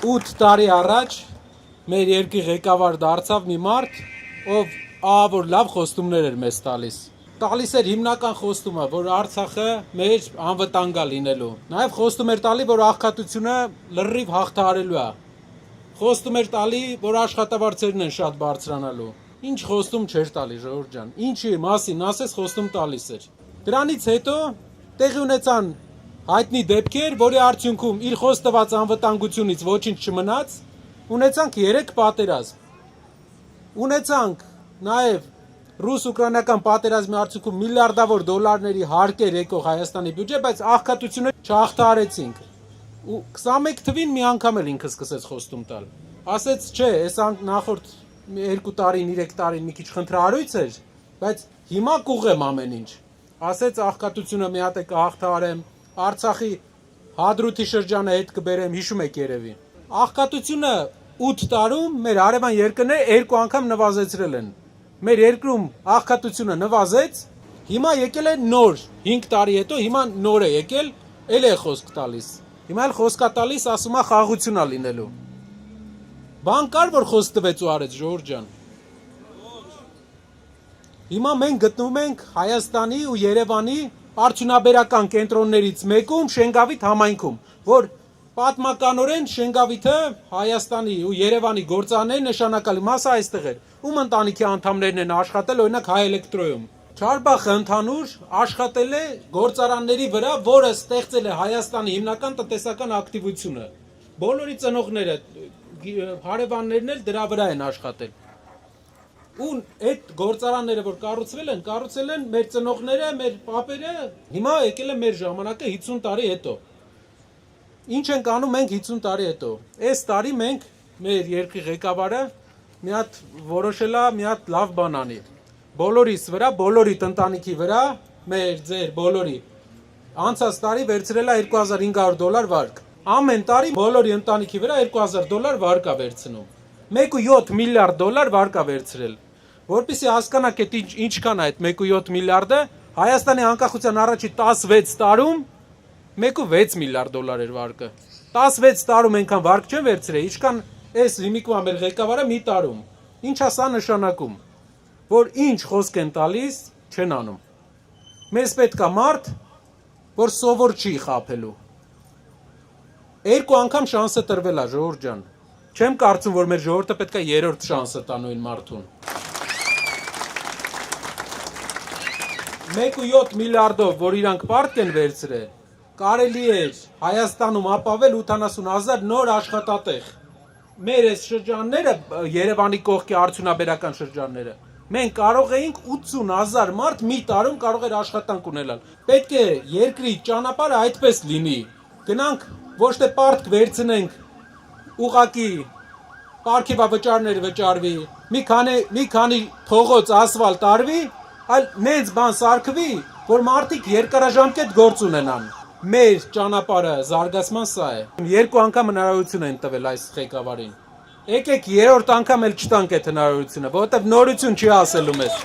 8 տարի առաջ մեր երկրի ղեկավար դարձավ մի մարդ, ով ահավոր լավ խոստումներ էր մեզ տալիս։ Տալիս էր հիմնական խոստումը, որ Արցախը մեր անվտանգ է լինելու։ Նաև խոստում էր տալի, որ աղքատությունը լրիվ հաղթահարելու է։ Խոստում էր տալի, որ աշխատավարձերն են շատ բարձրանալու։ Ինչ խոստում չէր տալի, ժողովուրդ ջան։ Ինչի մասին ասես խոստում տալիս էր։ Դրանից հետո տեղի ունեցան հայտնի դեպքեր, որի արդյունքում իր խոստված անվտանգությունից ոչինչ չմնաց, ունեցանք 3 պատերազմ։ Ունեցանք նաև ռուս-ուկրաինական պատերազմի արդյունքում միլիարդավոր դոլարների հարկեր եկող Հայաստանի բյուջե, բայց աղքատությունը չհաղթահարեցինք։ Ու 21 թվին մի անգամ էլ ինքը սկսեց խոստում տալ։ Ասեց, չէ, այս նախորդ 2 տարին, 3 տարին մի քիչ խնդրահարույց էր, բայց հիմա կուղեմ ամեն ինչ։ Ասեց աղքատությունը մի հատ է կհաղթահարեմ, Արցախի Հադրութի շրջանը հետ կբերեմ, հիշում եք երևի։ Աղքատությունը 8 տարում մեր հարևան երկրները 2 անգամ նվազեցրել են։ Մեր երկրում աղքատությունը նվազեց, հիմա եկել է նոր, 5 տարի հետո հիմա նոր է եկել, էլ է խոսք տալիս։ Հիմա էլ խոսք է տալիս, ասում է խաղաղություն է լինելու։ Բան կար, որ խոսք տվեց ու արեց, ժողովուրդ ջան։ Հիմա մենք գտնվում ենք Հայաստանի ու Երևանի արդյունաբերական կենտրոններից մեկում Շենգավիթ համայնքում, որ պատմականորեն Շենգավիթը Հայաստանի ու Երևանի գործարանների նշանակալի մասը այստեղ էր։ Ում ընտանիքի անդամներն են աշխատել, օրինակ Հայ Էլեկտրոյում։ Չարբախը ընդհանուր աշխատել է գործարանների վրա, որը ստեղծել է Հայաստանի հիմնական տնտեսական ակտիվությունը։ Բոլորի ծնողները, հարևաններն էլ դրա վրա են աշխատել։ Ու այդ գործարանները, որ կառուցել են մեր ծնողները, մեր պապերը, հիմա եկել է մեր ժամանակը 50 տարի հետո։ Ինչ ենք անում մենք 50 տարի հետո։ Այս տարի մենք մեր երկրի ղեկավարը մի հատ որոշել է մի հատ լավ բան անի։ Բոլորիս վրա, բոլորի տնտանիքի վրա, մեր ձեր բոլորի անցած տարի վերցրել է $2500 վարկ։ Ամեն տարի բոլորի ընտանիքի վրա $2000 վարկ է վերցնում։ 1.7 միլիարդ դոլար վարկ է վերցրել։ Որպեսզի հասկանաք այդ ինչքան է այդ 1.7 միլիարդը, Հայաստանի անկախության առաջի 16 տարում 1.6 միլիարդ դոլար էր վարկը։ 16 տարում այնքան վարկ չեն վերցրել, ինչքան այս հիմիկվա մեր ղեկավարը մի տարում։ Ինչ է սա նշանակում, որ ինչ խոսք են տալիս, չեն անում։ Մեզ պետք է մարդ, որ սովոր չի խաբելու։ 2 անգամ շանսը տրվել է, ժողովուրդ ջան։ Չեմ կարծում, որ մեր ժողովուրդը պետք է 3-րդ շանսը տա նույն մարդուն։ 1.7 միլիարդով, որ իրանք պարտք են վերցրել, կարելի էր Հայաստանում ապավել 80,000 նոր աշխատատեղ։ Մեր այս շրջանները, Երևանի կողքի արդյունաբերական շրջանները, մենք կարող էինք 80,000 մարդ մի տարում կարող էր աշխատանք ունենալ։ Պետք է երկրի ճանապարհը այդպես լինի։ Գնանք ոչ թե պարտք վերցնենք, ուղակի պարգևավճարներ վճարվի, մի քանի փողոց ասֆալտ արվի, այլ նենց բան սարքվի, որ մարդիկ երկարաժամկետ գործ ունենան։ Մեր ճանապարհը զարգացման սա է։ 2 անգամ հնարավորություն են տվել այս ղեկավարին։ Եկեք 3-րդ անգամ էլ չտանք այդ հնարավորությունը, որովհետև նորություն չի ասելու մեզ։